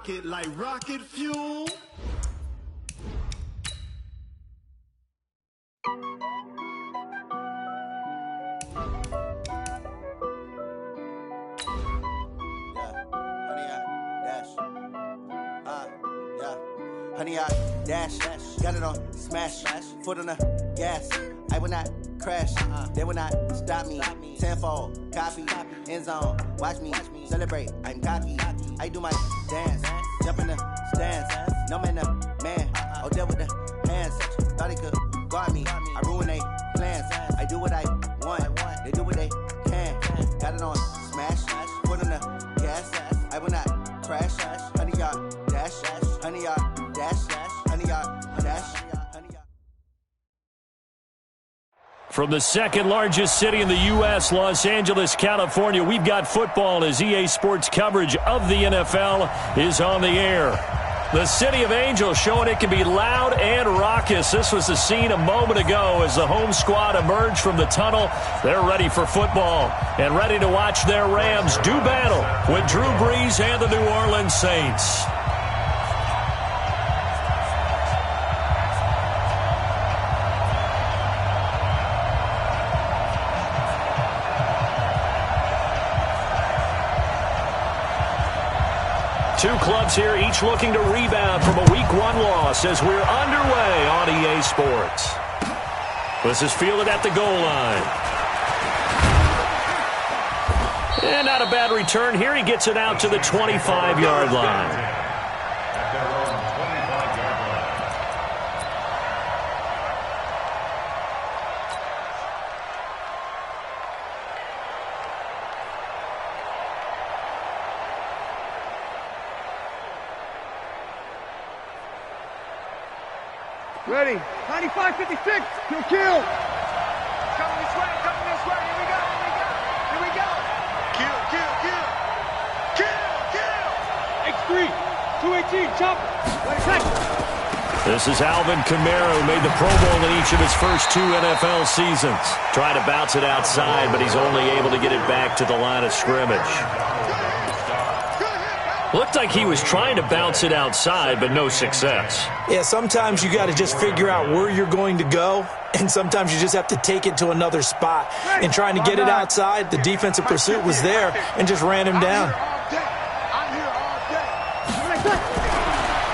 it like rocket fuel. Honey, I dash, got it on smash, foot on the gas. I will not crash, they will not stop me. Tenfold, copy, end zone, watch me celebrate. I'm cocky, I do my dance, jump in the stands. No man, man, oh there with the hands. Thought he could guard me, I ruin they plans. I do what I want, they do what they can. Got it on smash, foot on the gas. I will not crash, honey, y'all dash, honey, y'all dash, honey, y'all dash, honey, y'all. From the second largest city in the U.S., Los Angeles, California, we've got football as EA Sports coverage of the NFL is on the air. The City of Angels showing it can be loud and raucous. This was the scene a moment ago as the home squad emerged from the tunnel. They're ready for football and ready to watch their Rams do battle with Drew Brees and the New Orleans Saints. Two clubs here, each looking to rebound from a Week 1 loss as we're underway on EA Sports. This is fielded at the goal line. And not a bad return here. He gets it out to the 25-yard line. Ready. 95-56. Kill. Coming this way. Here we go. Kill. X3. 218. Jump. This is Alvin Kamara, who made the Pro Bowl in each of his first 2 NFL seasons. Trying to bounce it outside, but he's only able to get it back to the line of scrimmage. Looked like he was trying to bounce it outside, but no success. Yeah, sometimes you got to just figure out where you're going to go, and sometimes you just have to take it to another spot. And trying to get it outside, the defensive pursuit was there and just ran him down.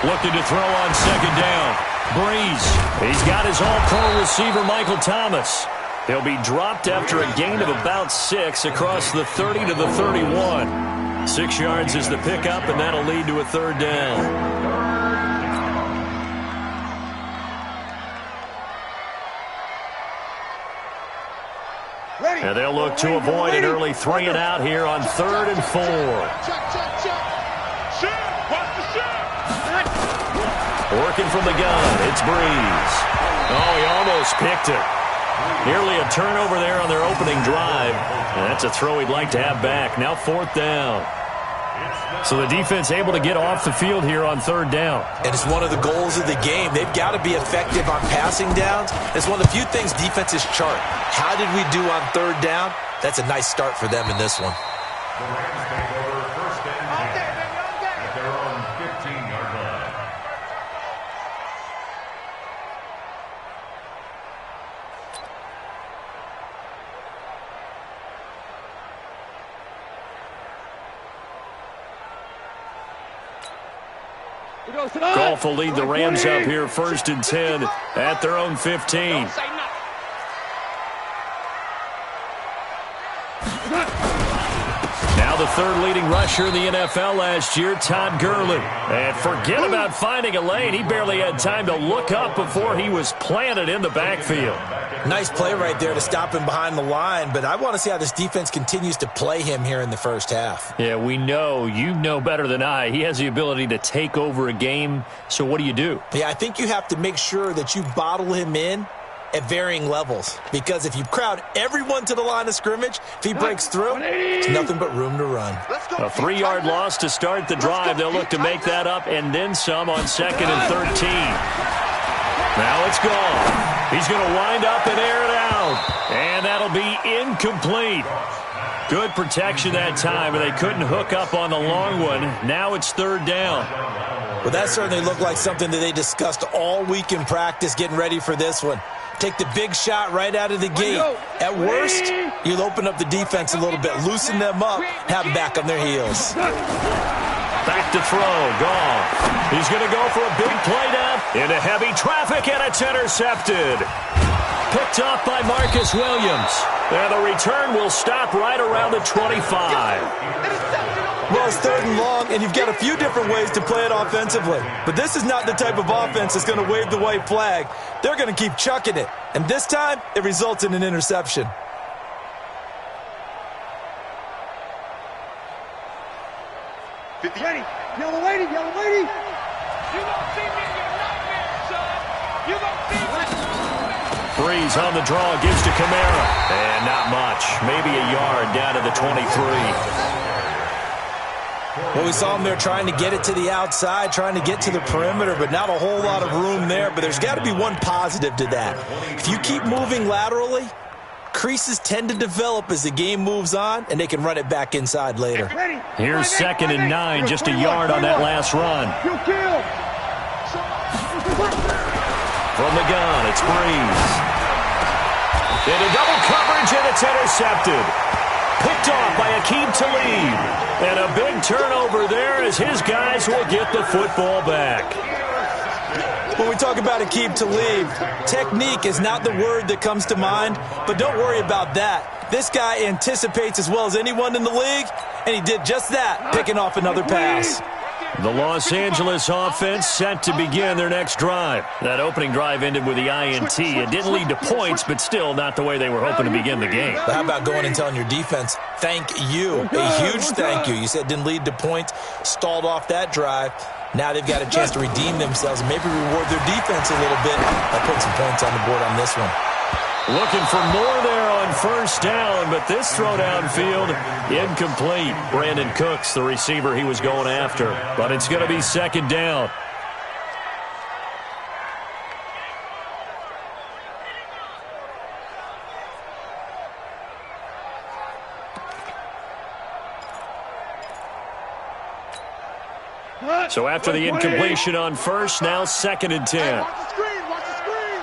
Looking to throw on second down. Brees. He's got his all-pro receiver, Michael Thomas. He'll be dropped after a gain of about 6 across the 30 to the 31. 6 yards is the pickup, and that'll lead to a third down. And they'll look to avoid an early 3 and out here on 3rd and 4. Working from the gun, it's Brees. Oh, he almost picked it. Nearly a turnover there on their opening drive. And that's a throw he'd like to have back. Now 4th down. So the defense able to get off the field here on 3rd down. And it's one of the goals of the game. They've got to be effective on passing downs. It's one of the few things defenses chart. How did we do on 3rd down? That's a nice start for them in this one. The Rams take over 1st and 10 at their own 15-yard line. Goff will lead the Rams up here 1st and 10 at their own 15. Now the 3rd leading rusher in the NFL last year, Todd Gurley. And forget about finding a lane. He barely had time to look up before he was planted in the backfield. Nice play right there to stop him behind the line, but I want to see how this defense continues to play him here in the first half. Yeah, we know. You know better than I. He has the ability to take over a game, so what do you do? Yeah, I think you have to make sure that you bottle him in at varying levels, because if you crowd everyone to the line of scrimmage, if he breaks through, it's nothing but room to run. A 3-yard loss to start the drive. They'll look to make that up and then some on 2nd and 13. Now it's gone. He's going to wind up and air it out. And that'll be incomplete. Good protection that time, and they couldn't hook up on the long one. Now it's third down. Well, that certainly looked like something that they discussed all week in practice getting ready for this one. Take the big shot right out of the gate. At worst, you'll open up the defense a little bit, loosen them up, have them back on their heels. Back to throw, Goff. He's going to go for a big play down into heavy traffic, and it's intercepted. Picked off by Marcus Williams. And the return will stop right around the 25. Well, it's third and long, and you've got a few different ways to play it offensively. But this is not the type of offense that's going to wave the white flag. They're going to keep chucking it. And this time, it results in an interception. Ready. Yellow lady, yellow lady. You gonna see me in your nightmare, son. You gonna see me. Breeze on the draw, gives to Kamara. And not much. Maybe a yard down to the 23. Well, we saw him there trying to get it to the outside, trying to get to the perimeter, but not a whole lot of room there. But there's got to be one positive to that. If you keep moving laterally, creases tend to develop as the game moves on, and they can run it back inside later. Here's 2nd and 9, just a yard on that last run. From the gun, it's Breeze. Into double coverage, and it's intercepted. Picked off by Aqib Talib. And a big turnover there as his guys will get the football back. When we talk about Aqib Talib, technique is not the word that comes to mind, but don't worry about that. This guy anticipates as well as anyone in the league, and he did just that, picking off another pass. The Los Angeles offense set to begin their next drive. That opening drive ended with the INT. It didn't lead to points, but still not the way they were hoping to begin the game. But how about going and telling your defense, thank you, a huge thank you. You said it didn't lead to points, stalled off that drive. Now they've got a chance to redeem themselves and maybe reward their defense a little bit by putting some points on the board on this one. Looking for more there on first down, but this throw downfield, incomplete. Brandon Cooks, the receiver he was going after. But it's going to be 2nd down. So after the incompletion on first, now 2nd and 10. Watch the screen, watch the screen.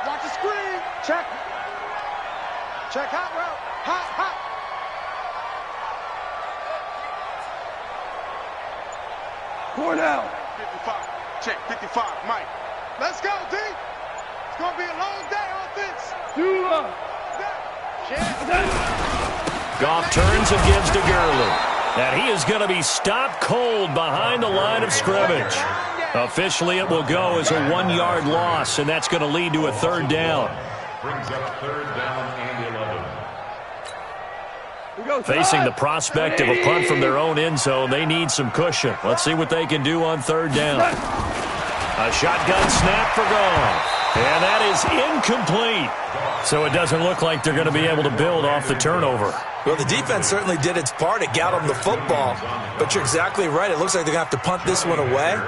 Watch the screen. Check. Check hot route. Hot. Four down. 55. Check 55. Mike. Let's go, D. It's going to be a long day offense. Goff turns and gives to Gurley. And he is going to be stopped cold behind the line of scrimmage. Officially, it will go as a 1-yard loss, and that's going to lead to a 3rd down. Brings up 3rd down and 11. Facing the prospect of a punt from their own end zone, they need some cushion. Let's see what they can do on 3rd down. A shotgun snap for Goff. And that is incomplete. So it doesn't look like they're going to be able to build off the turnover. Well, the defense certainly did its part. It got them the football. But you're exactly right. It looks like they're going to have to punt this one away.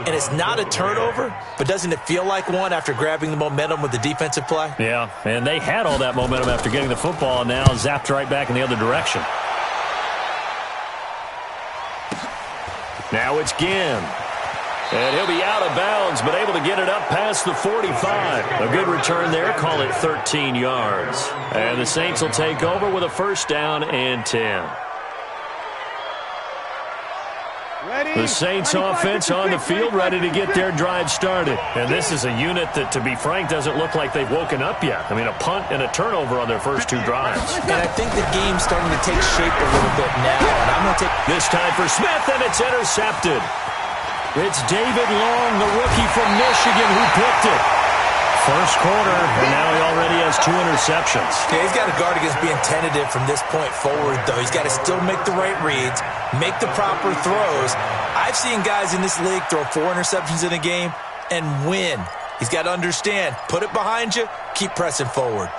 And it's not a turnover, but doesn't it feel like one after grabbing the momentum with the defensive play? Yeah, and they had all that momentum after getting the football, and now zapped right back in the other direction. Now it's Ginn. And he'll be out of bounds, but able to get it up past the 45. A good return there, call it 13 yards. And the Saints will take over with a 1st down and 10. The Saints offense on the field, ready to get their drive started. And this is a unit that, to be frank, doesn't look like they've woken up yet. I mean, a punt and a turnover on their first 2 drives. And I think the game's starting to take shape a little bit now. And I'm going to take this time for Smith, and it's intercepted. It's David Long, the rookie from Michigan, who picked it. First quarter, and now he already has 2 interceptions. Yeah, he's got to guard against being tentative from this point forward, though. He's got to still make the right reads, make the proper throws. I've seen guys in this league throw 4 interceptions in a game and win. He's got to understand, put it behind you, keep pressing forward.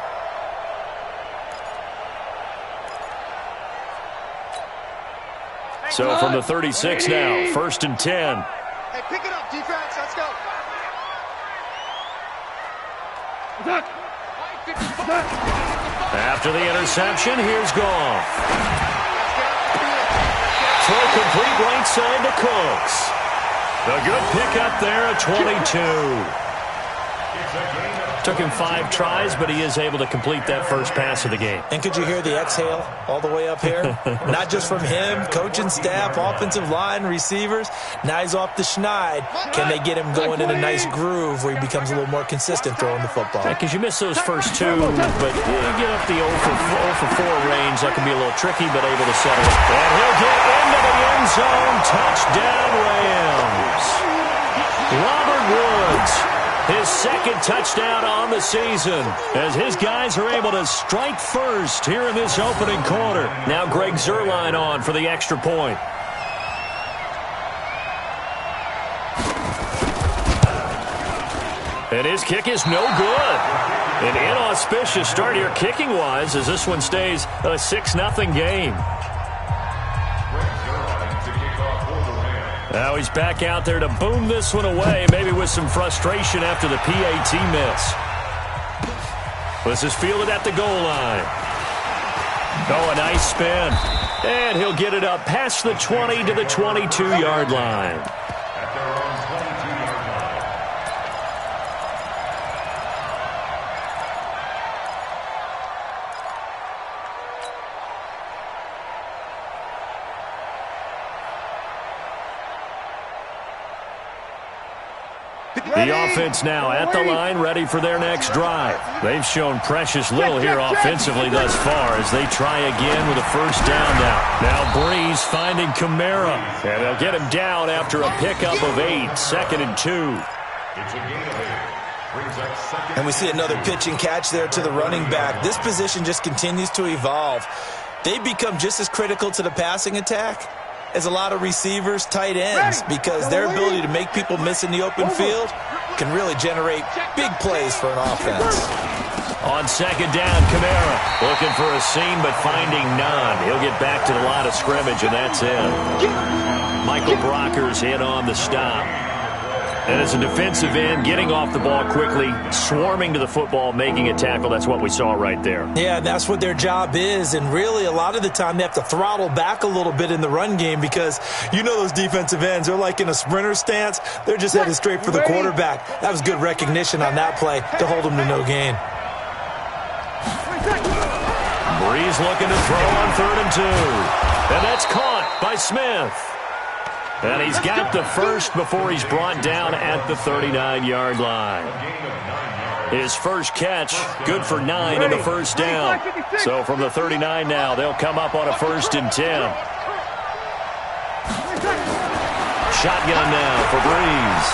So from the 36 now, 1st and 10. Hey, pick it up, defense. Let's go. After the interception, here's Goff. Throw complete right side to Cooks. A good pickup there at 22. Took him 5 tries, but he is able to complete that first pass of the game. And could you hear the exhale all the way up here? Not just from him, coaching staff, offensive line, receivers. Now he's off the schneid. Can they get him going in a nice groove where he becomes a little more consistent throwing the football? Because you miss those first 2, but you get up the 0 for 4 range. That can be a little tricky, but able to settle it. And he'll get into the end zone. Touchdown, Rams. Robert Woods. His second touchdown on the season as his guys are able to strike first here in this opening quarter. Now Greg Zuerlein on for the extra point. And his kick is no good. An inauspicious start here kicking-wise as this one stays a 6-0 game. Now he's back out there to boom this one away, maybe with some frustration after the PAT miss. This is fielded at the goal line. Oh, a nice spin. And he'll get it up past the 20 to the 22-yard line. The offense now at the line, ready for their next drive. They've shown precious little here offensively thus far as they try again with a first down now. Now Breeze finding Kamara, and they'll get him down after a pickup of 8, 2nd and 2. And we see another pitch and catch there to the running back. This position just continues to evolve. They become just as critical to the passing attack as a lot of receivers, tight ends, because their ability to make people miss in the open field can really generate big plays for an offense. On second down, Kamara looking for a seam but finding none. He'll get back to the line of scrimmage, and that's it. Michael Brocker's in on the stop. And as a defensive end, getting off the ball quickly, swarming to the football, making a tackle, that's what we saw right there. Yeah, that's what their job is. And really, a lot of the time, they have to throttle back a little bit in the run game because you know those defensive ends, they're like in a sprinter stance. They're just headed straight for the quarterback. That was good recognition on that play to hold them to no gain. Breeze looking to throw on 3rd and 2. And that's caught by Smith. And he's got the first before he's brought down at the 39-yard line. His first catch, good for 9 and a first down. So from the 39 now, they'll come up on a 1st and 10. Shotgun now for Breeze.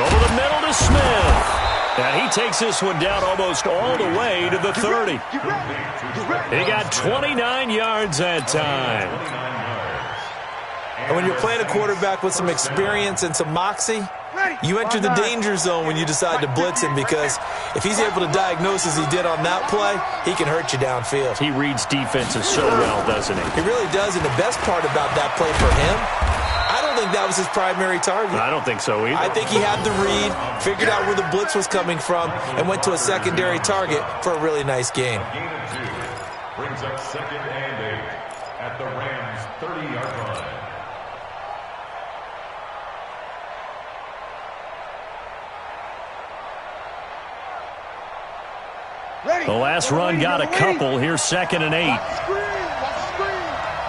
Over the middle to Smith. And he takes this one down almost all the way to the 30. He got 29 yards that time. And when you're playing a quarterback with some experience and some moxie, you enter the danger zone when you decide to blitz him because if he's able to diagnose as he did on that play, he can hurt you downfield. He reads defenses so well, doesn't he? He really does, and the best part about that play for him, I don't think that was his primary target. I don't think so either. I think he had the read, figured out where the blitz was coming from, and went to a secondary target for a really nice gain. Brings up 2nd and 8 at the Rams' 30-yard line. The last run got a couple. Here's 2nd and 8.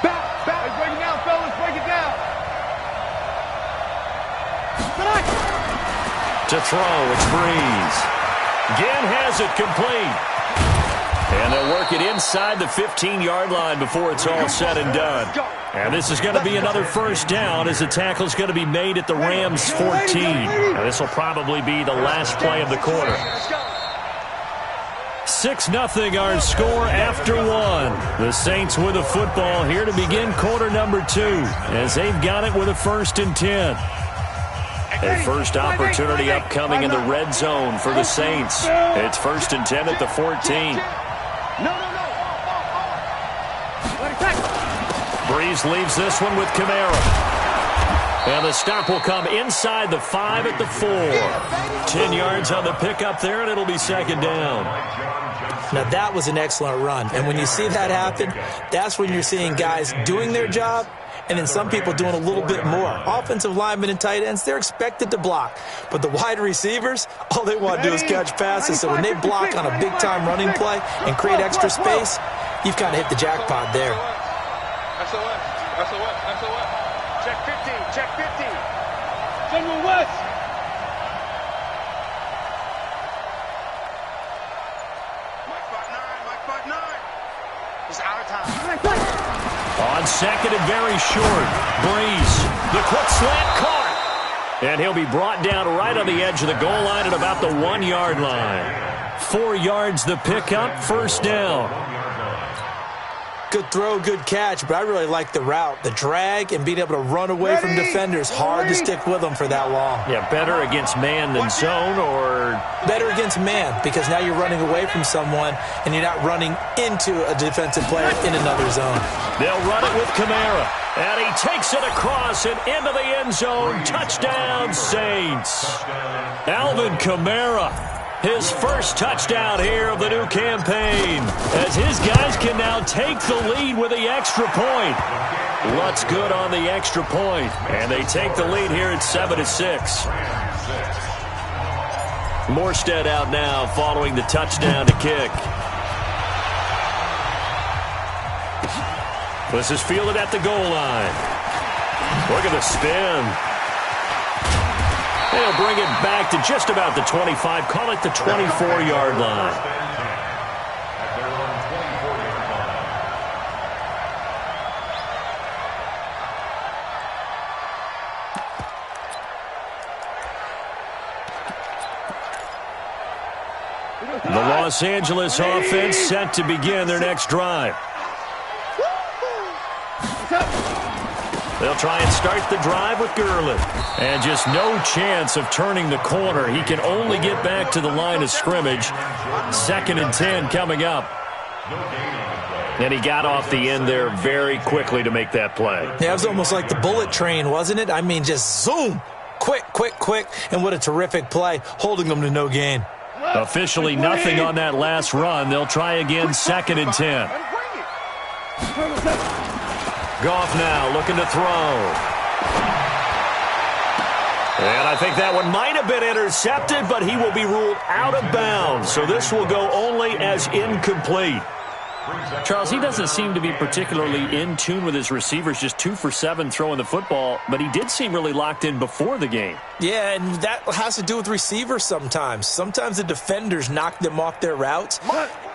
Back. Break it down, fellas. Break it down. To throw, it's Breeze. Ginn has it complete. And they'll work it inside the 15-yard line before it's all said and done. And this is going to be another first down as the tackle's going to be made at the Rams' 14. Now this will probably be the last play of the quarter. 6-0 our score after 1. The Saints with a football here to begin quarter number 2 as they've got it with a 1st and 10. A first opportunity upcoming in the red zone for the Saints. It's 1st and 10 at the 14. Breeze leaves this one with Kamara. And the stop will come inside the 5 at the 4. 10 yards on the pickup there, and it'll be second down. Now, that was an excellent run. And when you see that happen, that's when you're seeing guys doing their job and then some people doing a little bit more. Offensive linemen and tight ends, they're expected to block. But the wide receivers, all they want to do is catch passes. So when they block on a big-time running play and create extra space, you've kind of hit the jackpot there. SOS. Check 15. Check 15. General West. Mike 5-9. It's out of time. On second and very short, Breeze, the quick slant caught. And he'll be brought down right on the edge of the goal line at about the 1-yard line. 4 yards the pickup, first down. Good throw, good catch, but I really like the route. The drag and being able to run away from defenders, hard to stick with them for that long. Yeah, better against man than zone, or? Better against man, because now you're running away from someone and you're not running into a defensive player in another zone. They'll run it with Kamara, and he takes it across and into the end zone. Touchdown, Saints. Alvin Kamara. His first touchdown here of the new campaign, as his guys can now take the lead with the extra point. Lutz good on the extra point, and they take the lead here at 7-6. Morstead out now following the touchdown to kick. This is fielded at the goal line. Look at the spin. They'll bring it back to just about the 25. Call it the 24-yard line. The Los Angeles offense set to begin their next drive. They'll try and start the drive with Gurley. And just no chance of turning the corner. He can only get back to the line of scrimmage. 2nd and 10 coming up. And he got off the end there very quickly to make that play. Yeah, it was almost like the bullet train, wasn't it? I mean, just zoom. Quick. And what a terrific play, holding them to no gain. Officially nothing on that last run. They'll try again, 2nd and 10. Goff now looking to throw. And I think that one might have been intercepted, but he will be ruled out of bounds. So this will go only as incomplete. Charles, he doesn't seem to be particularly in tune with his receivers, just 2 for 7 throwing the football, but he did seem really locked in before the game. Yeah, and that has to do with receivers sometimes. Sometimes the defenders knock them off their routes,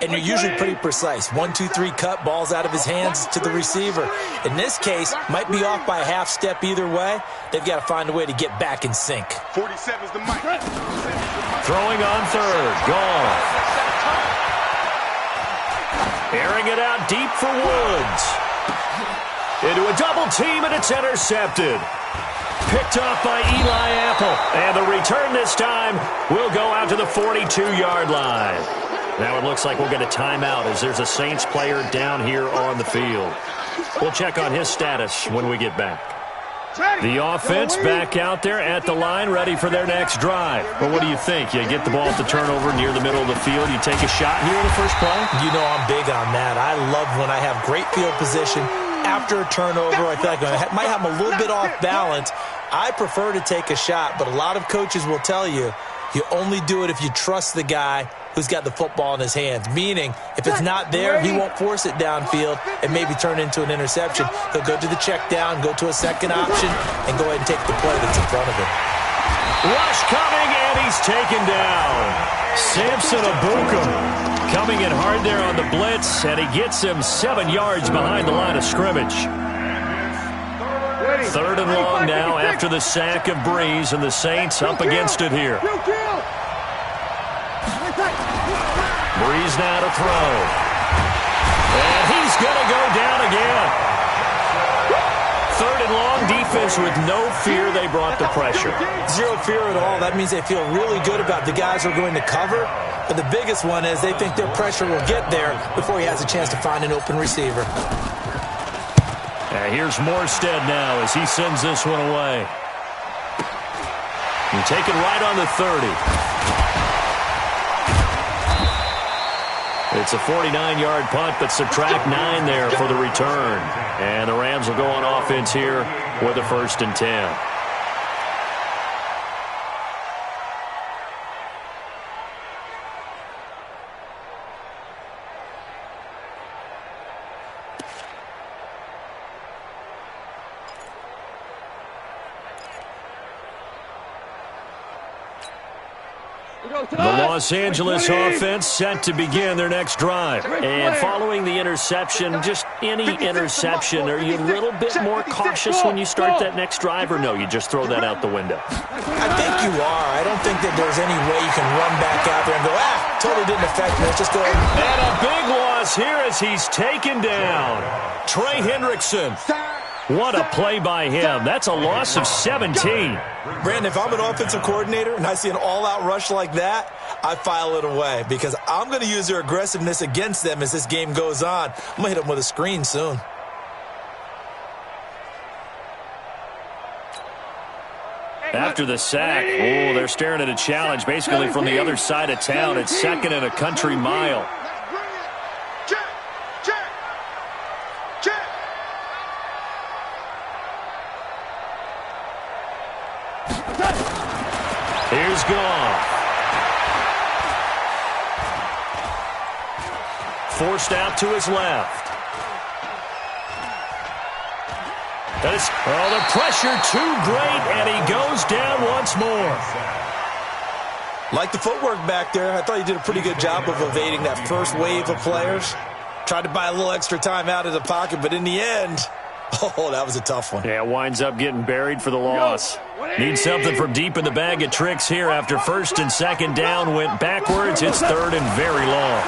and you're usually pretty precise. 1, 2, 3 cut, balls out of his hands to the receiver. In this case, might be off by a half step either way. They've got to find a way to get back in sync. 47's the mic. Throwing on third, Goff. Airing it out deep for Woods. Into a double team, and it's intercepted. Picked off by Eli Apple. And the return this time will go out to the 42-yard line. Now it looks like we'll get a timeout as there's a Saints player down here on the field. We'll check on his status when we get back. The offense back out there at the line, ready for their next drive. Well, what do you think? You get the ball at the turnover near the middle of the field, you take a shot here in the first play? You know I'm big on that. I love when I have great field position after a turnover. I feel like I might have a little bit off balance. I prefer to take a shot, but a lot of coaches will tell you, you only do it if you trust the guy who's got the football in his hands. Meaning, if it's not there, he won't force it downfield and maybe turn into an interception. He'll go to the check down, go to a second option, and go ahead and take the play that's in front of him. Rush coming, and he's taken down. Samson Abukum coming in hard there on the blitz, and he gets him 7 yards behind the line of scrimmage. 3rd and long now after the sack of Breeze, and the Saints up against it here. Breeze now to throw. And he's going to go down again. 3rd and long, defense with no fear. They brought the pressure. Zero fear at all. That means they feel really good about the guys who are going to cover. But the biggest one is they think their pressure will get there before he has a chance to find an open receiver. And here's Morstead now as he sends this one away. And taken right on the 30. It's a 49-yard punt, but subtract 9 there for the return. And the Rams will go on offense here with a 1st and 10. The Los Angeles offense set to begin their next drive. And following the interception, just any interception, are you a little bit more cautious when you start that next drive, or no, you just throw that out the window? I think you are. I don't think that there's any way you can run back out there and go, totally didn't affect me. Let's just go ahead. And a big loss here as he's taken down. Trey Hendrickson. What a play by him. That's a loss of 17. Brandon, if I'm an offensive coordinator and I see an all-out rush like that, I file it away because I'm going to use their aggressiveness against them as this game goes on. I'm going to hit them with a screen soon. After the sack, they're staring at a challenge basically from the other side of town. It's 2nd and a country mile. Here's Goff. Forced out to his left. The pressure too great, and he goes down once more. Like the footwork back there, I thought he did a pretty good job of evading that first wave of players. Tried to buy a little extra time out of the pocket, but in the end, that was a tough one. Yeah, winds up getting buried for the loss. Needs something from deep in the bag of tricks here after 1st and 2nd down went backwards. It's 3rd and very long.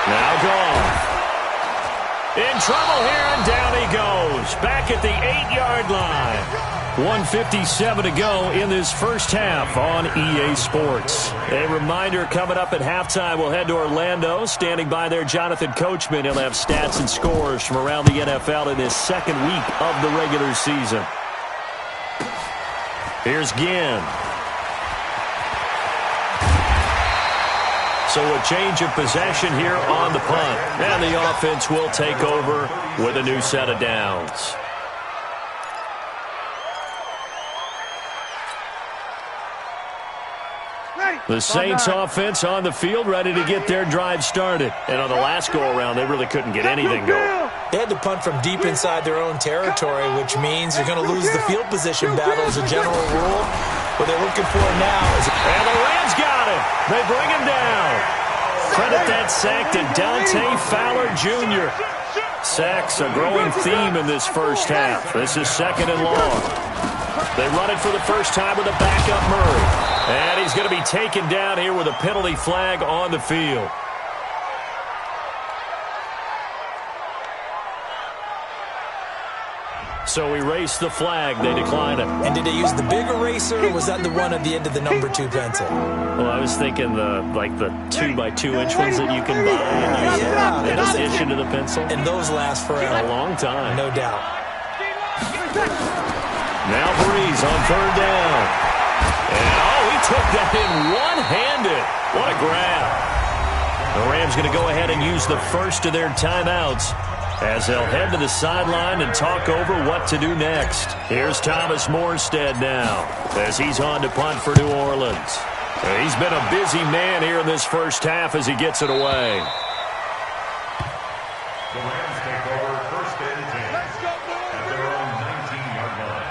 Now Goff. In trouble here, and down he goes. Back at the 8-yard line. 1:57 to go in this first half on EA Sports. A reminder coming up at halftime, we'll head to Orlando. Standing by there, Jonathan Coachman. He'll have stats and scores from around the NFL in his 2nd week of the regular season. Here's Ginn. So a change of possession here on the punt. And the offense will take over with a new set of downs. The Saints offense on the field, ready to get their drive started. And on the last go-around, they really couldn't get anything going. They had to punt from deep inside their own territory, which means you're going to lose the field position battle as a general rule. What they're looking for now is... And the Rams got him. They bring him down. Credit that sack to Dante Fowler Jr. Sacks a growing theme in this first half. This is 2nd and long. They run it for the first time with a backup Murray. And he's going to be taken down here with a penalty flag on the field. So erase the flag. They decline it. And did they use the big eraser, or was that the one at the end of the number 2 pencil? Well, I was thinking the 2x2-inch ones that you can buy and use in addition to the pencil. And those last forever. A long time. No doubt. Now Breeze on 3rd down. And, he took that in one-handed. What a grab. The Rams going to go ahead and use the first of their timeouts as they'll head to the sideline and talk over what to do next. Here's Thomas Morstead now as he's on to punt for New Orleans. He's been a busy man here in this first half as he gets it away. The Rams take over 1st and 10 at their own 19-yard line.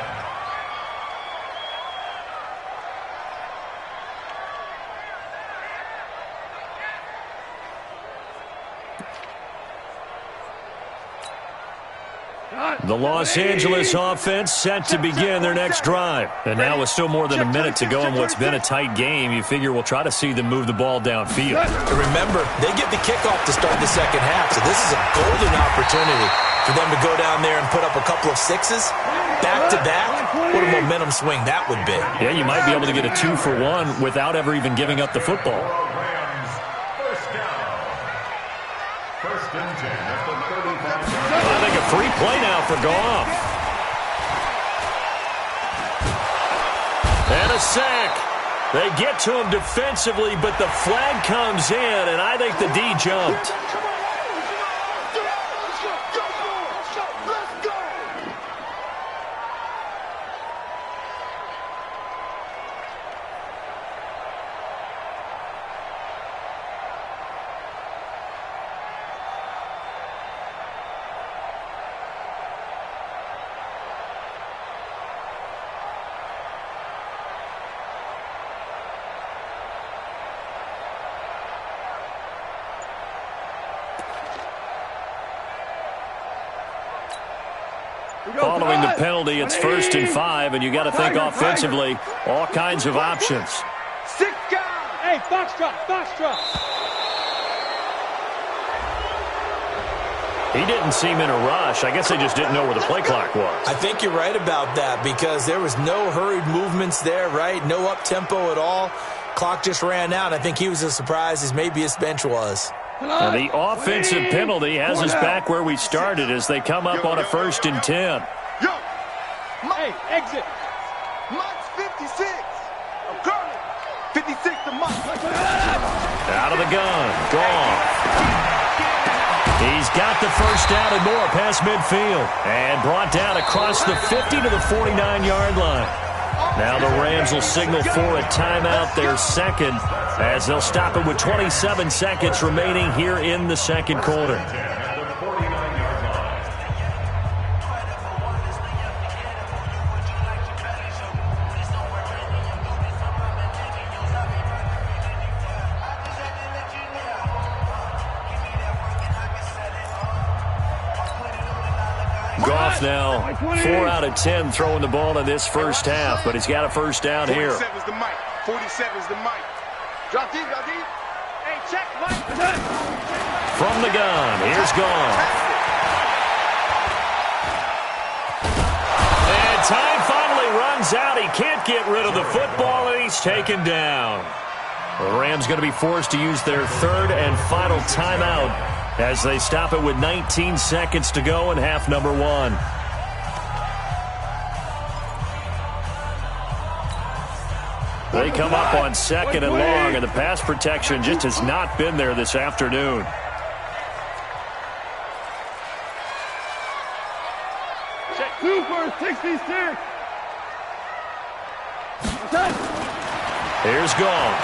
The Los Angeles offense set to begin their next drive. And now with still more than a minute to go in what's been a tight game, you figure we'll try to see them move the ball downfield. And remember, they get the kickoff to start the second half, so this is a golden opportunity for them to go down there and put up a couple of sixes back-to-back. What a momentum swing that would be. Yeah, you might be able to get a 2-for-1 without ever even giving up the football. Rams, 1st down. 1st and 10 at the 35-yard line. I think a free play now for Goff. And a sack. They get to him defensively, but the flag comes in, and I think the D jumped. Following the penalty, it's 1st and 5, and you got to think offensively, all kinds of options. 6 guys. Hey, foxtrot. He didn't seem in a rush. I guess they just didn't know where the play clock was. I think you're right about that because there was no hurried movements there, right? No up-tempo at all. Clock just ran out. I think he was as surprised as maybe his bench was. And the offensive penalty has us back where we started as they come up on a 1st and 10. Hey, exit. Mike's 56. I'm coming. 56 to Mike. Out of the gun. Gone. He's got the first down and more past midfield. And brought down across the 50 to the 49-yard line. Now the Rams will signal for a timeout, their second, as they'll stop it with 27 seconds remaining here in the second quarter. Goff now 4 out of 10 throwing the ball in this first half, but he's got a first down here. 47's the Mike. 47's the Mike. Drop deep. Hey, check, Mike. From the gun, here's Goff. And time finally runs out. He can't get rid of the football, and he's taken down. The Rams going to be forced to use their 3rd and final timeout as they stop it with 19 seconds to go in half number 1. They come up on 2nd and long, and the pass protection just has not been there this afternoon. Check 2 for 66. Here's Goff.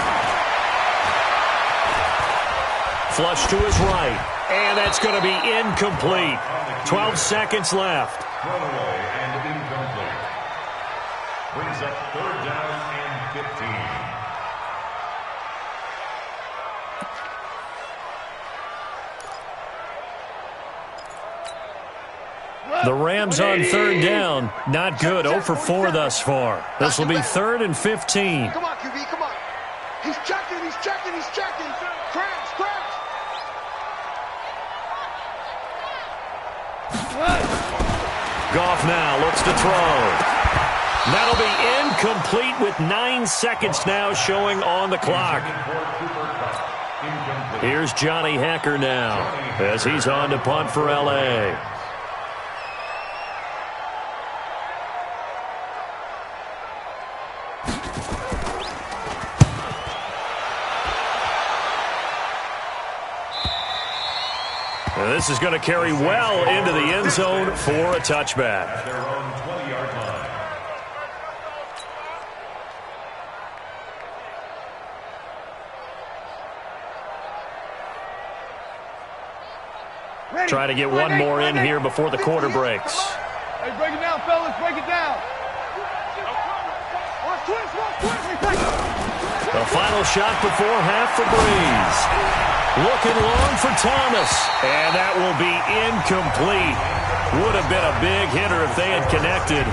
Flush to his right. And that's going to be incomplete. 12 seconds left. Throwaway and incomplete. Brings up 3rd down and 15. The Rams on 3rd down. Not good. 0 for 4 thus far. This will be 3rd and 15. Come on, QB, come on. He's checking. Crash. Goff now looks to throw. That'll be incomplete with 9 seconds now showing on the clock. Here's Johnny Hacker now as he's on to punt for L.A. This is going to carry well into the end zone for a touchback. At their own 20-yard line. Try to get one more in here before the quarter breaks. Hey, break it down, fellas. Break it down. The final shot before half for Breeze. Looking long for Thomas. And that will be incomplete. Would have been a big hitter if they had connected.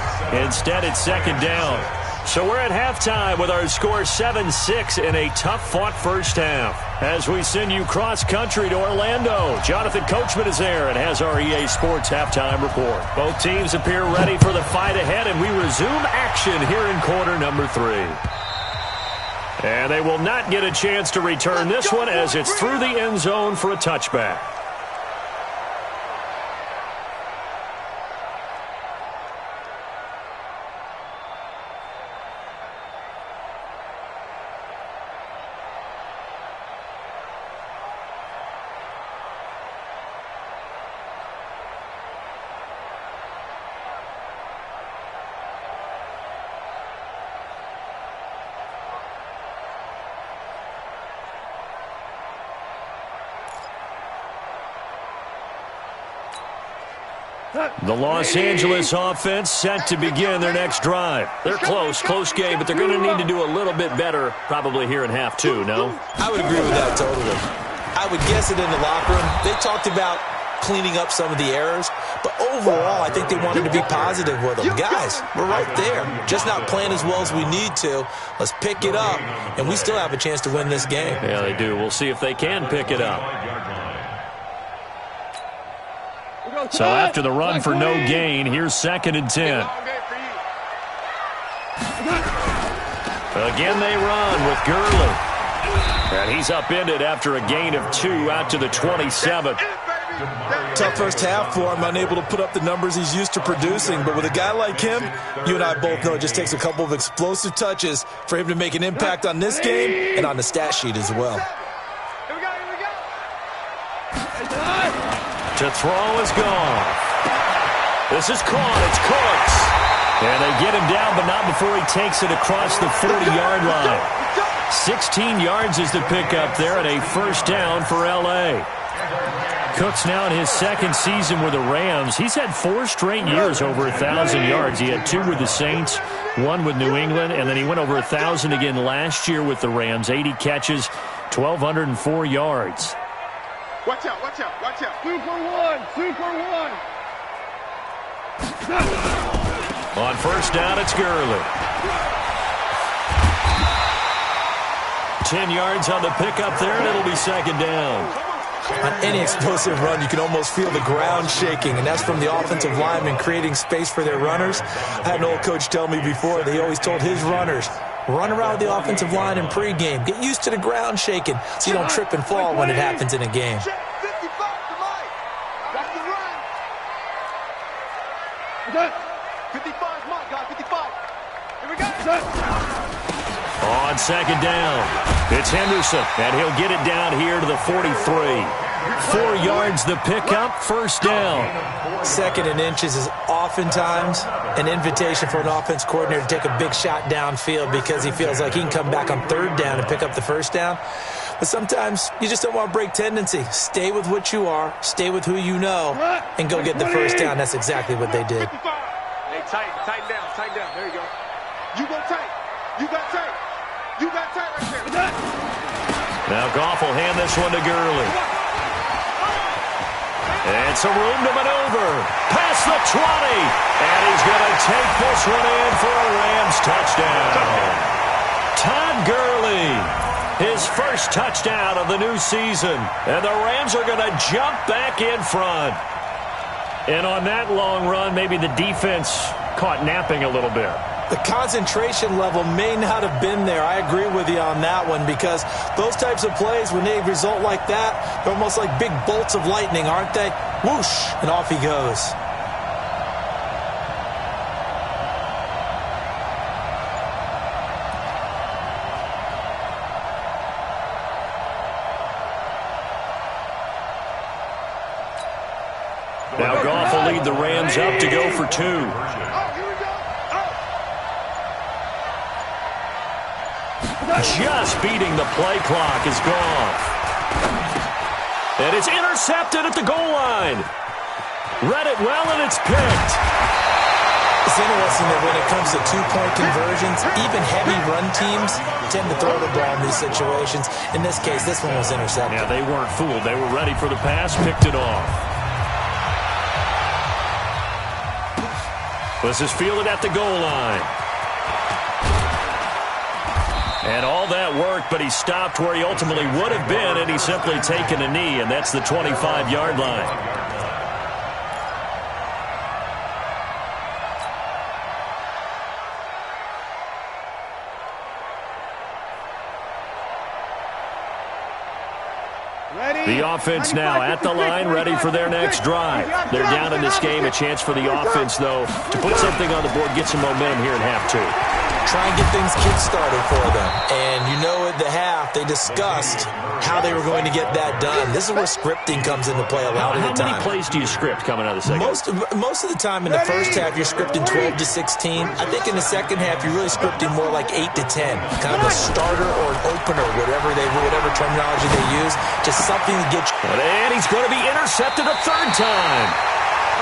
Instead, it's 2nd down. So we're at halftime with our score 7-6 in a tough-fought first half. As we send you cross-country to Orlando, Jonathan Coachman is there and has our EA Sports halftime report. Both teams appear ready for the fight ahead, and we resume action here in quarter number 3. And they will not get a chance to return this one as it's through the end zone for a touchback. The Los Angeles offense set to begin their next drive. They're close game, but they're going to need to do a little bit better probably here in half two, no? I would agree with that totally. I would guess it in the locker room. They talked about cleaning up some of the errors, but overall, I think they wanted to be positive with them. Guys, we're right there. Just not playing as well as we need to. Let's pick it up, and we still have a chance to win this game. Yeah, they do. We'll see if they can pick it up. So after the run for no gain, here's 2nd and 10. Again, they run with Gurley. And he's upended after a gain of 2 out to the 27. Tough first half for him, unable to put up the numbers he's used to producing. But with a guy like him, you and I both know it just takes a couple of explosive touches for him to make an impact on this game and on the stat sheet as well. To throw is gone. This is caught. It's Cooks. And they get him down, but not before he takes it across the 40-yard line. 16 yards is the pickup there, and a first down for L.A. Cooks now in his 2nd season with the Rams. He's had 4 straight years over 1,000 yards. He had 2 with the Saints, 1 with New England, and then he went over 1,000 again last year with the Rams. 80 catches, 1,204 yards. Watch out, watch out, watch out. Super one. On first down, it's Gurley. 10 yards on the pickup there, and it'll be 2nd down. On any explosive run, you can almost feel the ground shaking, and that's from the offensive linemen creating space for their runners. I had an old coach tell me before, they always told his runners, run around with the offensive line in pregame. Get used to the ground shaking so you don't trip and fall when it happens in a game. 55 to Mike. That's the run. 55 Mike, guys, 55. Here we go. On 2nd down, it's Henderson, and he'll get it down here to the 43. 4 yards the pickup, first down. 2nd and inches is oftentimes an invitation for an offense coordinator to take a big shot downfield because he feels like he can come back on 3rd down and pick up the first down. But sometimes you just don't want to break tendency. Stay with what you are, stay with who you know, and go get the first down. That's exactly what they did. Hey, tighten down. There you go. You go tight. You got tight. You got tight right there. Now Goff will hand this one to Gurley. And some room to maneuver. Past the 20. And he's going to take this one in for a Rams touchdown. Todd Gurley, his first touchdown of the new season. And the Rams are going to jump back in front. And on that long run, maybe the defense caught napping a little bit. The concentration level may not have been there. I agree with you on that one because those types of plays, when they result like that, they're almost like big bolts of lightning, aren't they? Whoosh, and off he goes. Now Goff will lead the Rams up to go for 2. Just beating the play clock is Goff. And it's intercepted at the goal line. Read it well, and it's picked. It's interesting that when it comes to 2-point conversions, even heavy run teams tend to throw the ball in these situations. In this case, this one was intercepted. Yeah, they weren't fooled. They were ready for the pass, picked it off. This is fielded at the goal line. And all that worked, but he stopped where he ultimately would have been, and he's simply taken a knee, and that's the 25-yard line. The offense now at the line, ready for their next drive. They're down in this game. A chance for the offense, though, to put something on the board, get some momentum here in half two. Try and get things kick-started for them. And you know at the half, they discussed how they were going to get that done. This is where scripting comes into play a lot of the time. How many plays do you script coming out of the second? Most of the time in the first half, you're scripting 12 to 16. I think in the second half, you're really scripting more like 8 to 10. Kind of a starter or an opener, whatever terminology they use. Just something to get you. And he's going to be intercepted a third time.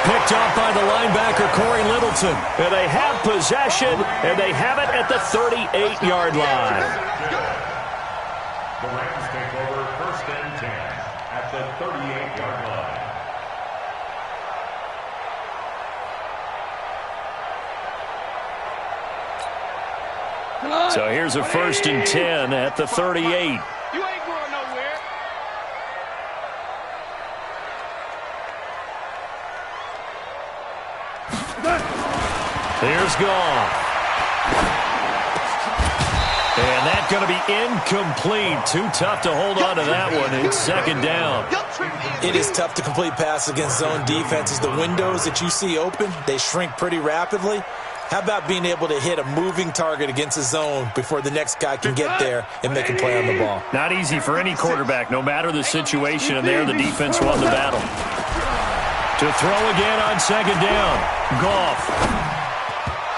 Picked off by the linebacker, Corey Littleton. And they have possession, and they have it at the 38-yard line. The Rams take over 1st and 10 at the 38-yard line. So here's a 1st and 10 at the 38. You ain't going nowhere. Here's Goff. And that's going to be incomplete. Too tough to hold on to that one. It's 2nd down. It is tough to complete passes against zone defenses. The windows that you see open, they shrink pretty rapidly. How about being able to hit a moving target against a zone before the next guy can get there and make a play on the ball? Not easy for any quarterback, no matter the situation, and there the defense won the battle. To throw again on 2nd down. Goff.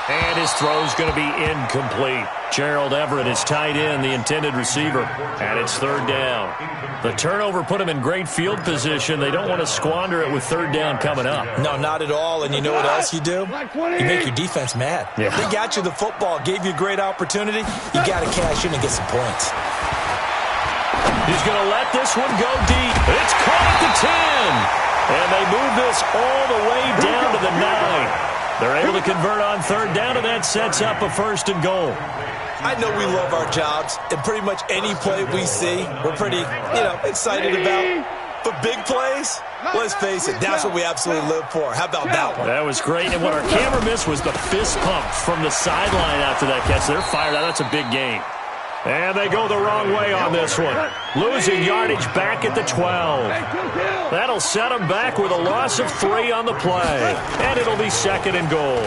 And his throw's going to be incomplete. Gerald Everett is tight end, the intended receiver, and it's 3rd down. The turnover put him in great field position. They don't want to squander it with 3rd down coming up. No, not at all. And you know what else you do? You make your defense mad. Yeah. They got you the football, gave you a great opportunity. You got to cash in and get some points. He's going to let this one go deep. It's caught at the 10. And they move this all the way down to the 9. They're able to convert on 3rd down, and that sets up a 1st and goal. I know we love our jobs, and pretty much any play we see, we're pretty, excited about. But big plays, let's face it, that's what we absolutely live for. How about that one? That was great, and what our camera missed was the fist pump from the sideline after that catch. They're fired out. That's a big game. And they go the wrong way on this one. Losing yardage back at the 12. That'll set them back with a loss of 3 on the play. And it'll be 2nd and goal.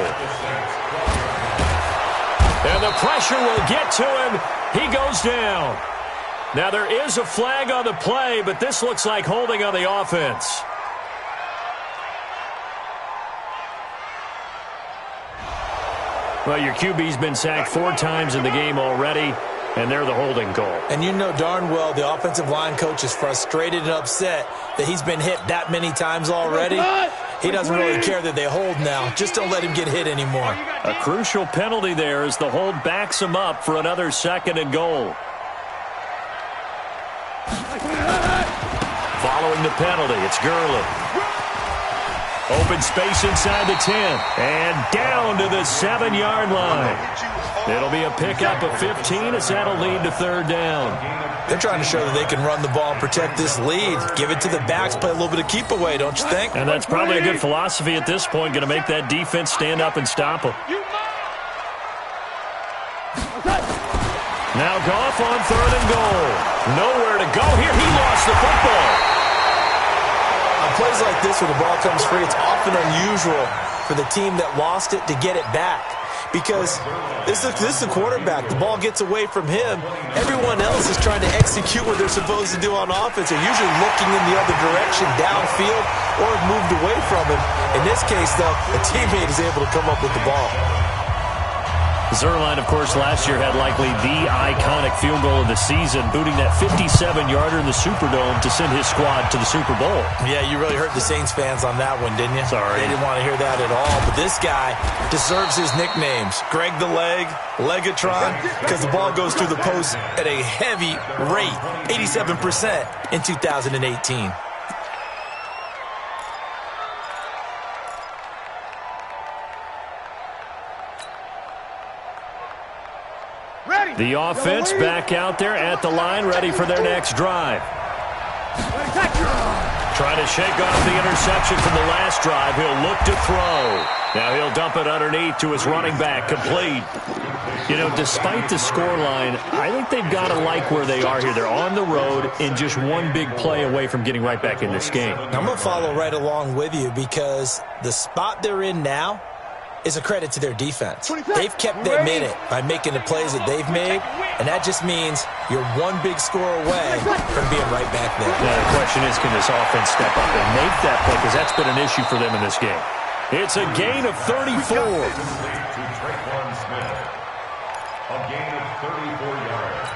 And the pressure will get to him. He goes down. Now there is a flag on the play, but this looks like holding on the offense. Well, your QB's been sacked 4 times in the game already. And they're the holding goal. And you know darn well the offensive line coach is frustrated and upset that he's been hit that many times already. He doesn't really care that they hold now. Just don't let him get hit anymore. A crucial penalty there as the hold backs him up for another 2nd and goal. Following the penalty, it's Gurley. Open space inside the 10. And down to the 7-yard line. It'll be a pickup of 15 as that'll lead to 3rd down. They're trying to show that they can run the ball and protect this lead. Give it to the backs, play a little bit of keep away, don't you think? And that's probably a good philosophy at this point, going to make that defense stand up and stop them. Now Goff on 3rd and goal. Nowhere to go here. He lost the football. On plays like this where the ball comes free, it's often unusual for the team that lost it to get it back. Because this is the quarterback. The ball gets away from him. Everyone else is trying to execute what they're supposed to do on offense. They're usually looking in the other direction, downfield, or have moved away from him. In this case, though, a teammate is able to come up with the ball. Zuerlein, of course, last year had likely the iconic field goal of the season, booting that 57-yarder in the Superdome to send his squad to the Super Bowl. Yeah, you really hurt the Saints fans on that one, didn't you? Sorry. They didn't want to hear that at all. But this guy deserves his nicknames. Greg the Leg, Legatron, because the ball goes through the post at a heavy rate, 87% in 2018. The offense back out there at the line, ready for their next drive. Trying to shake off the interception from the last drive. He'll look to throw. Now he'll dump it underneath to his running back, complete. You know, despite the scoreline, I think they've got to like where they are here. They're on the road and just one big play away from getting right back in this game. I'm going to follow right along with you because the spot they're in now is a credit to their defense. They've kept them in it by making the plays that they've made, and that just means you're one big score away from being right back there. Now, the question is, can this offense step up and make that play? Because that's been an issue for them in this game. It's a gain of 34. A gain of 34 yards.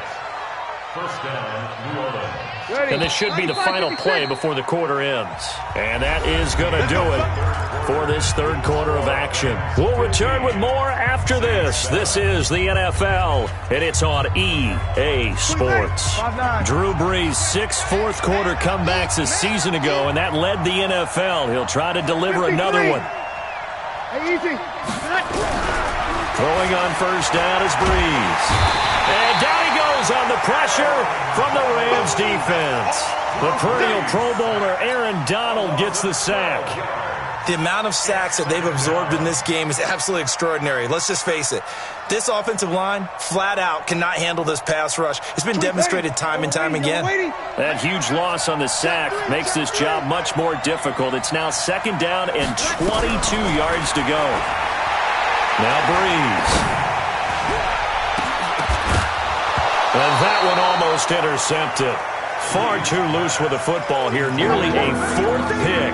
First down, New Orleans. And this should be the final play before the quarter ends. And that is going to do it for this third quarter of action. We'll return with more after this. This is the NFL, and it's on EA Sports. Drew Brees, 6 fourth-quarter comebacks a season ago, and that led the NFL. He'll try to deliver another one. Throwing on first down is Brees. And down he goes on the pressure from the Rams defense. The perennial Pro Bowler Aaron Donald gets the sack. The amount of sacks that they've absorbed in this game is absolutely extraordinary. Let's just face it. This offensive line, flat out, cannot handle this pass rush. It's been demonstrated time and time again. That huge loss on the sack makes this job much more difficult. It's now second down and 22 yards to go. Now Brees. And that one almost intercepted. Far too loose with the football here. Nearly a fourth pick.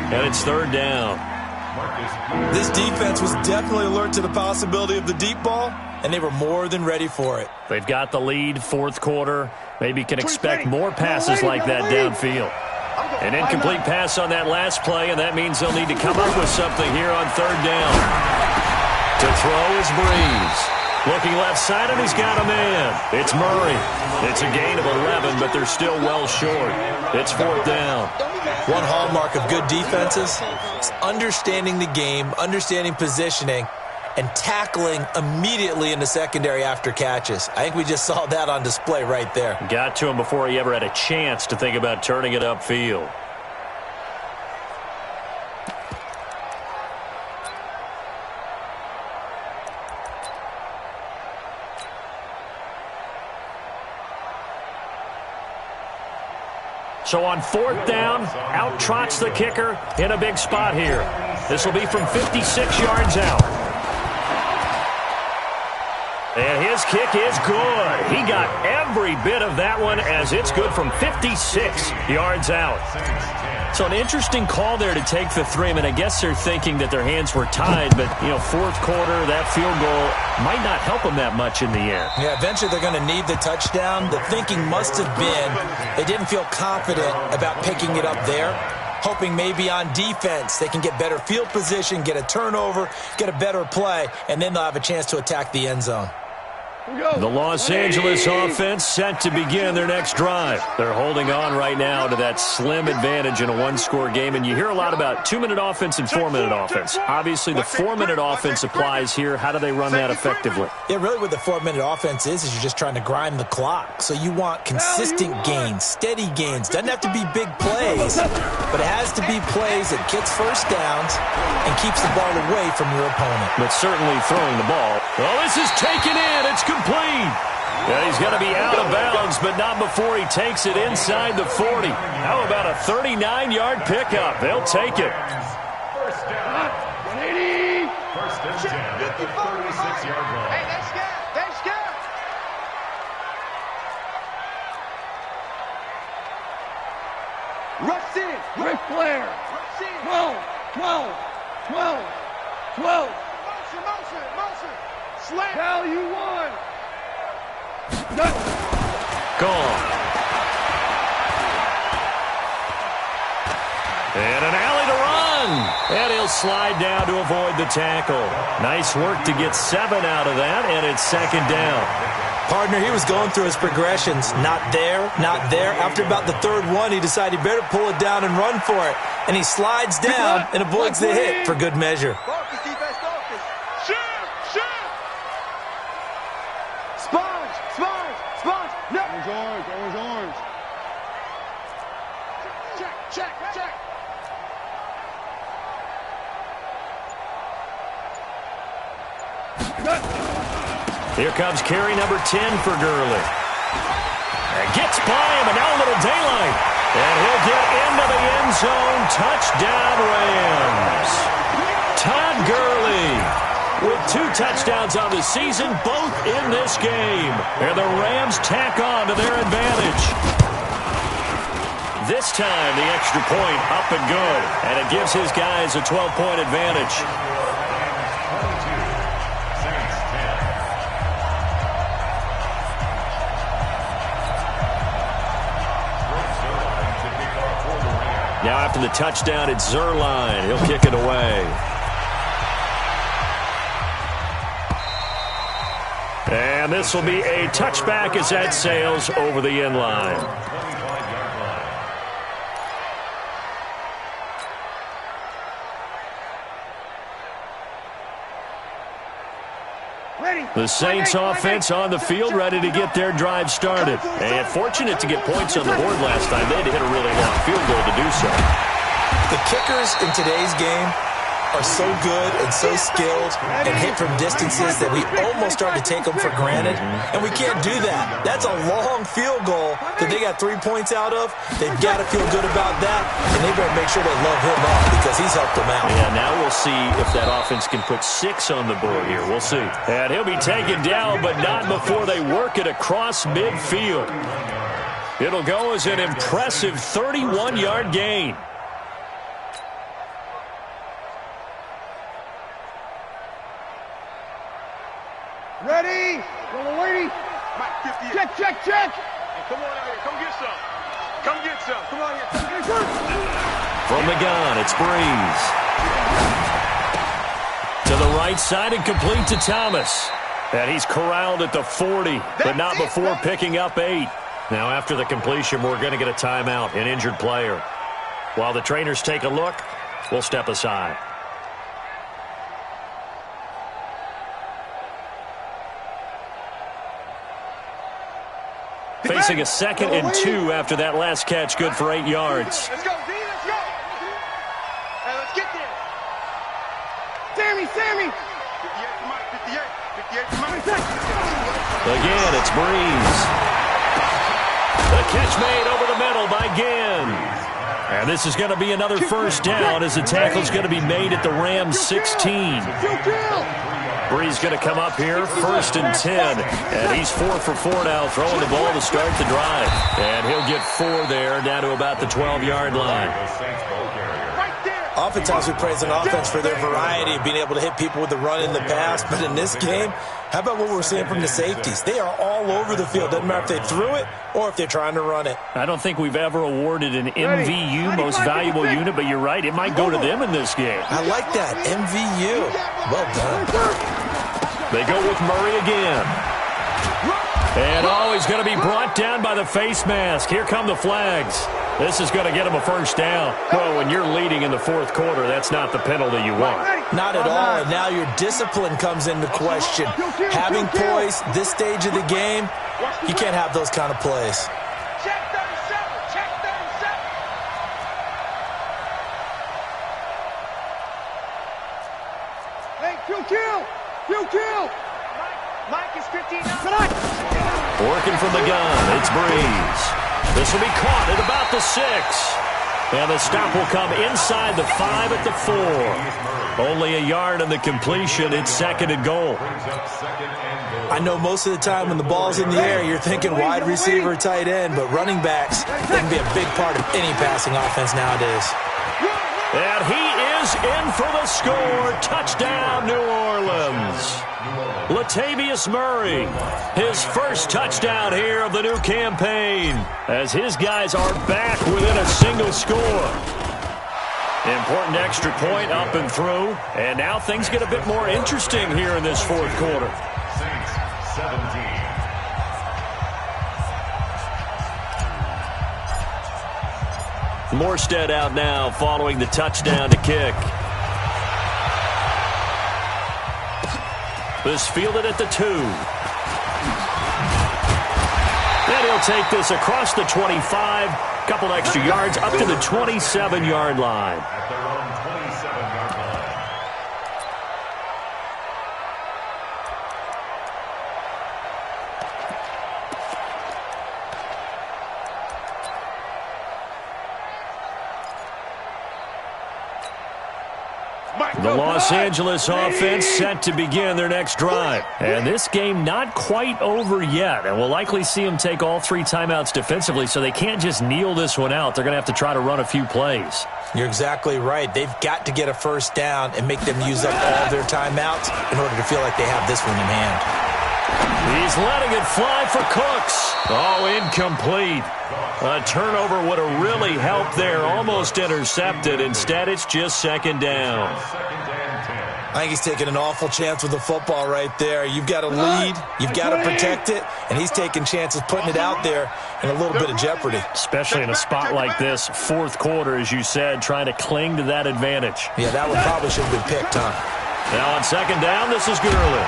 And it's third down. This defense was definitely alert to the possibility of the deep ball, and they were more than ready for it. They've got the lead, fourth quarter. Maybe can expect more passes like that downfield. An incomplete pass on that last play, and that means they'll need to come up with something here on third down. To throw is Brees. Looking left side, and he's got a man. It's Murray. It's a gain of 11, but they're still well short. It's fourth down. One hallmark of good defenses is understanding the game, understanding positioning, and tackling immediately in the secondary after catches. I think we just saw that on display right there. Got to him before he ever had a chance to think about turning it upfield. So on fourth down, out trots the kicker in a big spot here. This will be from 56 yards out. And his kick is good. He got every bit of that one as it's good from 56 yards out. So an interesting call there to take the three. I mean, I guess they're thinking that their hands were tied, but, you know, fourth quarter, that field goal might not help them that much in the air. Yeah, eventually they're going to need the touchdown. The thinking must have been they didn't feel confident about picking it up there, hoping maybe on defense they can get better field position, get a turnover, get a better play, and then they'll have a chance to attack the end zone. The Los Angeles offense set to begin their next drive. They're holding on right now to that slim advantage in a one-score game, and you hear a lot about 2-minute offense and 4-minute offense. Obviously, the 4-minute offense applies here. How do they run that effectively? Yeah, really what the 4-minute offense is you're just trying to grind the clock. So you want consistent gains, steady gains. Doesn't have to be big plays, but it has to be plays that gets first downs and keeps the ball away from your opponent. But certainly throwing the ball. Oh, this is taken in. It's complete. Yeah, he's going to be out of bounds, but not before he takes it inside the 40. How about a 39-yard pickup? They'll take it. First down. 180. First and 10 at the 36-yard line. Hey, they scared. They scared. Rush in. Ric Flair. Rush in. 12, 12, 12, 12. Motion. Slam. Value one. Gone. And an alley to run. And he'll slide down to avoid the tackle. Nice work to get 7 out of that, and it's second down. Partner, he was going through his progressions. Not there, not there. After about the third one, he decided he better pull it down and run for it. And he slides down and avoids the hit for good measure. Focus, defense, focus. Shoot. Sponge. No. Orange. Check. Here comes carry number 10 for Gurley. And gets by him, and now a little daylight. And he'll get into the end zone. Touchdown, Rams. Todd Gurley with 2 touchdowns on the season, both in this game. And the Rams tack on to their advantage. This time, the extra point up and good. And it gives his guys a 12-point advantage. Now after the touchdown, it's Zerline. He'll kick it away. And this will be a touchback as that sails over the end line. The Saints offense on the field, ready to get their drive started. And fortunate to get points on the board last time. They had to hit a really long field goal to do so. The kickers in today's game are so good and so skilled and hit from distances that we almost start to take them for granted, and we can't do that. That's a long field goal that they got 3 points out of. They've got to feel good about that, and they better make sure they love him up because he's helped them out. Yeah, now we'll see if that offense can put 6 on the board here. We'll see. And he'll be taken down, but not before they work it across midfield. It'll go as an impressive 31-yard gain. Ready? Little lady. Check, check, check. Hey, come on out here. Come get some. Come get some. Come on here. From the gun, it's Breeze. To the right side and complete to Thomas. And he's corralled at the 40, but not before picking up 8. Now after the completion, we're going to get a timeout, an injured player. While the trainers take a look, we'll step aside. Facing a 2nd and 2 after that last catch, good for 8 yards. Let's go, D. Let's go. Hey, let's get there. Sammy, Sammy. 58 to Mike. 58 to Mike. Again, it's Breeze. The catch made over the middle by Ginn. And this is going to be another first down as the tackle is going to be made at the Rams 16. Breeze going to come up here, 1st and 10. And he's 4 for 4 now, throwing the ball to start the drive. And he'll get 4 there, down to about the 12-yard line. Oftentimes we praise an offense for their variety of being able to hit people with the run in the pass. But in this game, how about what we're seeing from the safeties? They are all over the field. Doesn't matter if they threw it or if they're trying to run it. I don't think we've ever awarded an MVU, most valuable unit, but you're right. It might go to them in this game. I like that. MVU. Well done. They go with Murray again. And he's going to be brought down by the face mask. Here come the flags. This is going to get him a first down. Well, when you're leading in the 4th quarter, that's not the penalty you want. Not at all. And now your discipline comes into question. Having poise this stage of the game, you can't have those kind of plays. Check 37. Check 37. Hey, kill. Mike is 59. Working from the gun, it's Breeze. This will be caught at about the 6. And the stop will come inside the 5 at the 4. Only a yard on the completion. It's 2nd and goal. I know most of the time when the ball's in the air, you're thinking wide receiver, tight end, but running backs, they can be a big part of any passing offense nowadays. And he is in for the score. Touchdown, New Orleans. Latavius Murray, his first touchdown here of the new campaign, as his guys are back within a single score. Important extra point up and through, and now things get a bit more interesting here in this 4th quarter. Saints 17. Morstead out now following the touchdown to kick. This fielded at the 2. And he'll take this across the 25. Couple extra yards up to the 27-yard line. At their own 27-yard line. The Los Angeles offense set to begin their next drive. And this game not quite over yet. And we'll likely see them take all 3 timeouts defensively, so they can't just kneel this one out. They're going to have to try to run a few plays. You're exactly right. They've got to get a first down and make them use up all their timeouts in order to feel like they have this one in hand. He's letting it fly for Cooks. Oh, incomplete. A turnover would have really helped there. Almost intercepted. Instead, it's just second down. I think he's taking an awful chance with the football right there. You've got to lead. You've got to protect it. And he's taking chances putting it out there in a little bit of jeopardy. Especially in a spot like this, fourth quarter, as you said, trying to cling to that advantage. Yeah, that one probably should have been picked, huh? Now on second down, this is Gurley.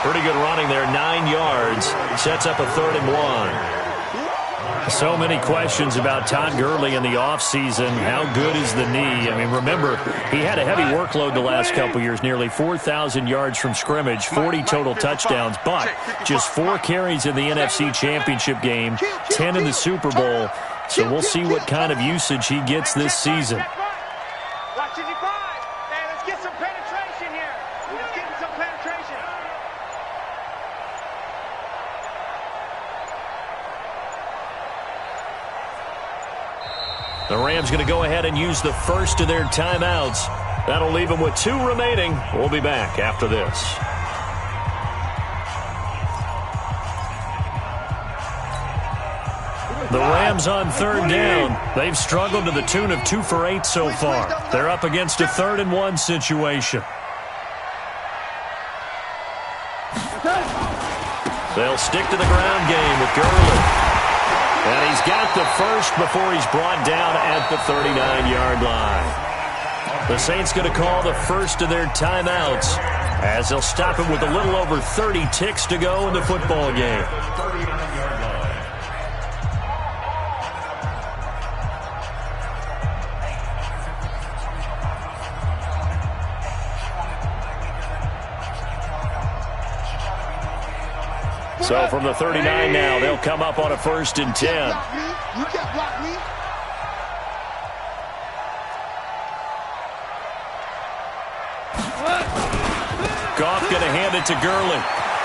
Pretty good running there, 9 yards. Sets up a 3rd and 1. So many questions about Todd Gurley in the offseason. How good is the knee? I mean, remember, he had a heavy workload the last couple years, nearly 4,000 yards from scrimmage, 40 total touchdowns, but just 4 carries in the NFC Championship game, 10 in the Super Bowl. So we'll see what kind of usage he gets this season. The Rams going to go ahead and use the first of their timeouts. That'll leave them with 2 remaining. We'll be back after this. The Rams on 3rd down. They've struggled to the tune of 2 for 8 so far. They're up against a 3rd and 1 situation. They'll stick to the ground game with Gurley. And he's got the first before he's brought down at the 39-yard line. The Saints going to call the first of their timeouts as they'll stop him with a little over 30 ticks to go in the football game. 39-yard line. So from the 39 now, they'll come up on a 1st and 10. You can't block me. Goff going to hand it to Gurley.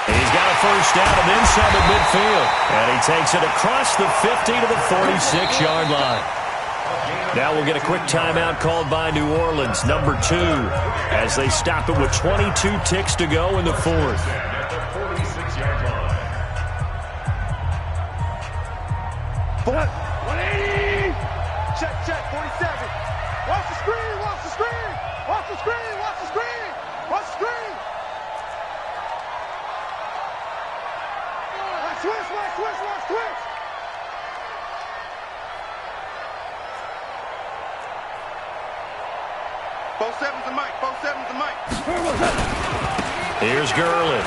He's got a first down and inside the midfield. And he takes it across the 50 to the 46-yard line. Now we'll get a quick timeout called by New Orleans, number 2, as they stop it with 22 ticks to go in the 4th. At the 46-yard line. 180! Check, 47. Watch the screen, watch the screen. Watch the screen, watch the screen. Watch the screen. Watch switch, watch switch, watch switch. Both sevens and Mike, both sevens and Mike. Here's Gurley.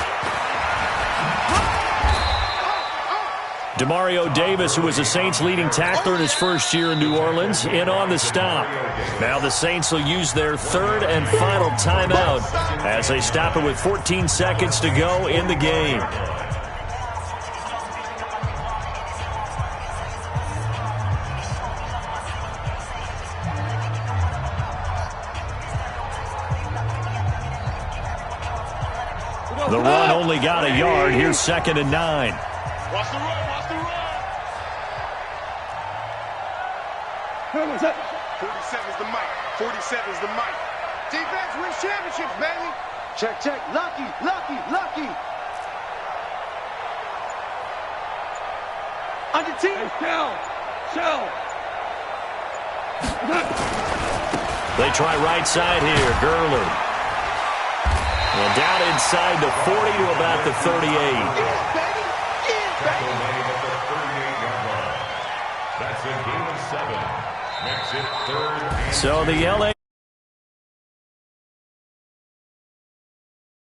Demario Davis, who was the Saints' leading tackler in his first year in New Orleans, in on the stop. Now the Saints will use their 3rd and final timeout as they stop it with 14 seconds to go in the game. The run only got a yard. Here's 2nd and 9. Watch the run, watch the run. 47's the mic, 47's the mic. Defense wins championships, baby. Check, lucky, lucky, lucky. On your team. Hey, Shell. They try right side here. Gurley. And down inside the 40 to about the 38. Tackle made at the 38-yard line. That's a gain of 7. Makes it 3rd and 2. So the LA